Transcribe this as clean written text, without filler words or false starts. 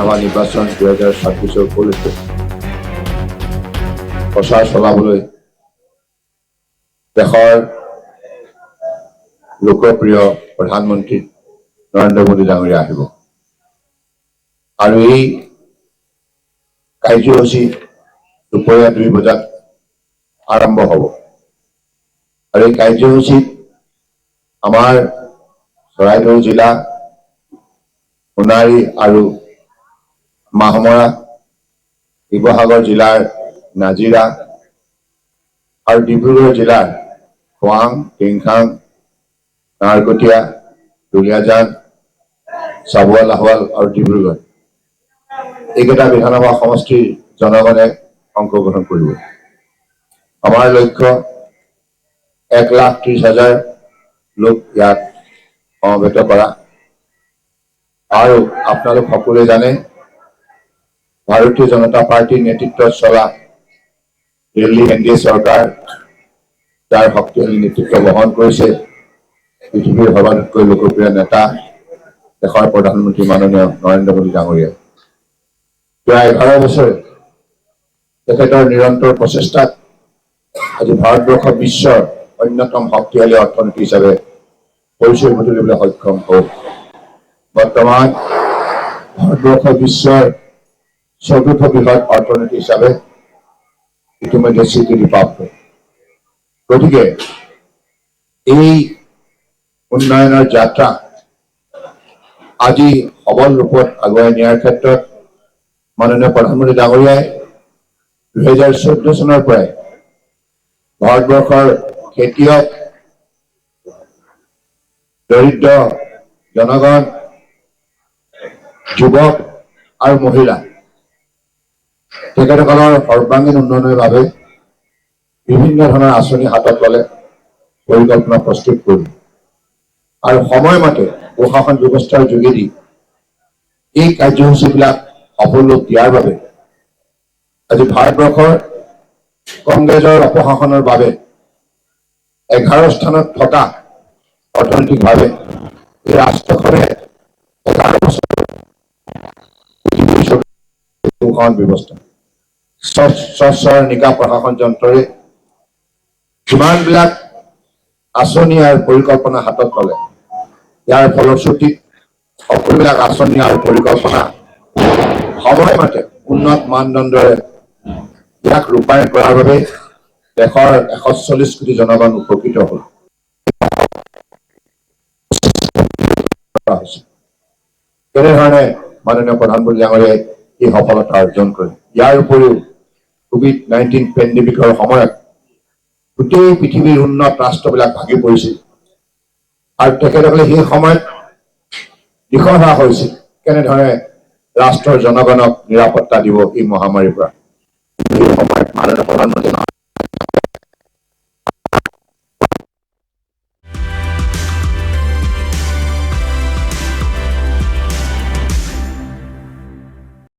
বিধানসভা নিৰ্বাচন 2026 উপলক্ষে প্ৰচাৰ চলাবলৈ দেশৰ লোকপ্ৰিয় প্ৰধানমন্ত্ৰী নৰেন্দ্ৰ মোদী ডাঙৰীয়া আহিব আৰু এই কাৰ্যসূচী দুপৰীয়া 2 বজাত আৰম্ভ হ'ব আৰু এই কাৰ্যসূচীত আমাৰ চৰাইদেউ জিলা সোণাৰী আৰু মাহমৰা শিৱসাগৰ জিলাৰ নাজিৰা আৰু ডিব্ৰুগড় জিলাৰ খোৱাং টিংখাং নাৰকটীয়া দুলীয়াজান চাবুৱা লাহোৱাল আৰু ডিব্ৰুগড় এইকেইটা বিধানসভা সমষ্টিৰ জনগণে অংশগ্ৰহণ কৰিব আমাৰ লক্ষ্য 1,30,000 লোক ইয়াত সমবেত কৰা আৰু আপোনালোক সকলোৱে জানে ভাৰতীয় জনতা পাৰ্টিৰ নেতৃত্বত চলা দিল্লী এনডিএ চৰকাৰ যাৰ শক্তিশালী নেতৃত্ব বহন কৰিছে পৃথিৱীৰ সৰ্বাধিককৈ লোকপ্ৰিয় নেতা দেশৰ প্ৰধানমন্ত্ৰী মাননীয় নৰেন্দ্ৰ মোদী ডাঙৰীয়া প্ৰায় 11 বছৰে তেখেতৰ নিৰন্তৰ প্ৰচেষ্টাত আজি ভাৰতবৰ্ষ বিশ্বৰ অন্যতম শক্তিশালী অৰ্থনীতি হিচাপে পৰিচয় ঘটিবলৈ সক্ষম হ'ল বৰ্তমান ভাৰতবৰ্ষ বিশ্বৰ চতুৰ্থ বৃহৎ অৰ্থনীতি হিচাপে ইতিমধ্যে স্বীকৃতি প্ৰাপ্ত গতিকে এই উন্নয়নৰ যাত্ৰা আজি সবল ৰূপত আগুৱাই নিয়াৰ ক্ষেত্ৰত মাননীয় প্ৰধানমন্ত্ৰী ডাঙৰীয়াই 2014 চনৰ পৰাই ভাৰতবৰ্ষৰ খেতিয়ক দৰিদ্ৰ জনগণ যুৱক আৰু মহিলা তেখেতসকলৰ সৰ্বাংগীন উন্নয়নৰ বাবে বিভিন্ন ধৰণৰ আঁচনি হাতত ল'লে পৰিকল্পনা প্ৰস্তুত কৰি আৰু সময়মতে প্ৰশাসন ব্যৱস্থাৰ যোগেদি এই কাৰ্যসূচীবিলাক সফল দিয়াৰ বাবে আজি ভাৰতবৰ্ষৰ কংগ্ৰেছৰ অপশাসনৰ বাবে 11 স্থানত থকা অৰ্থনৈতিকভাৱে এই ৰাষ্ট্ৰখনে 11 বছৰ ব্যৱস্থা স্বচ্ছ নিকা প্ৰশাসন যন্ত্ৰৰে যিমানবিলাক আঁচনি আৰু পৰিকল্পনা হাতত ল'লে ইয়াৰ ফলশ্ৰুতিত সকলোবিলাক আঁচনি আৰু পৰিকল্পনা সময়মতে উন্নত মানদণ্ডৰে ইয়াক ৰূপায়ণ কৰাৰ বাবে দেশৰ 140 কোটি জনগণ উপকৃত হ'ল কেনেধৰণে মাননীয় প্ৰধানমন্ত্ৰী ডাঙৰীয়াই এই সফলতা অৰ্জন কৰে ইয়াৰ উপৰিও COVID-19 পেণ্ডেমিকৰ সময়ত গোটেই পৃথিৱীৰ উন্নত ৰাষ্ট্ৰবিলাক ভাগি পৰিছিল আৰু তেখেতসকলে সেই সময়ত দিশহৰা হৈছিল কেনেধৰণে ৰাষ্ট্ৰৰ জনগণক নিৰাপত্তা দিব এই মহামাৰীৰ পৰা এই সময়ত মাননীয় প্ৰধানমন্ত্ৰী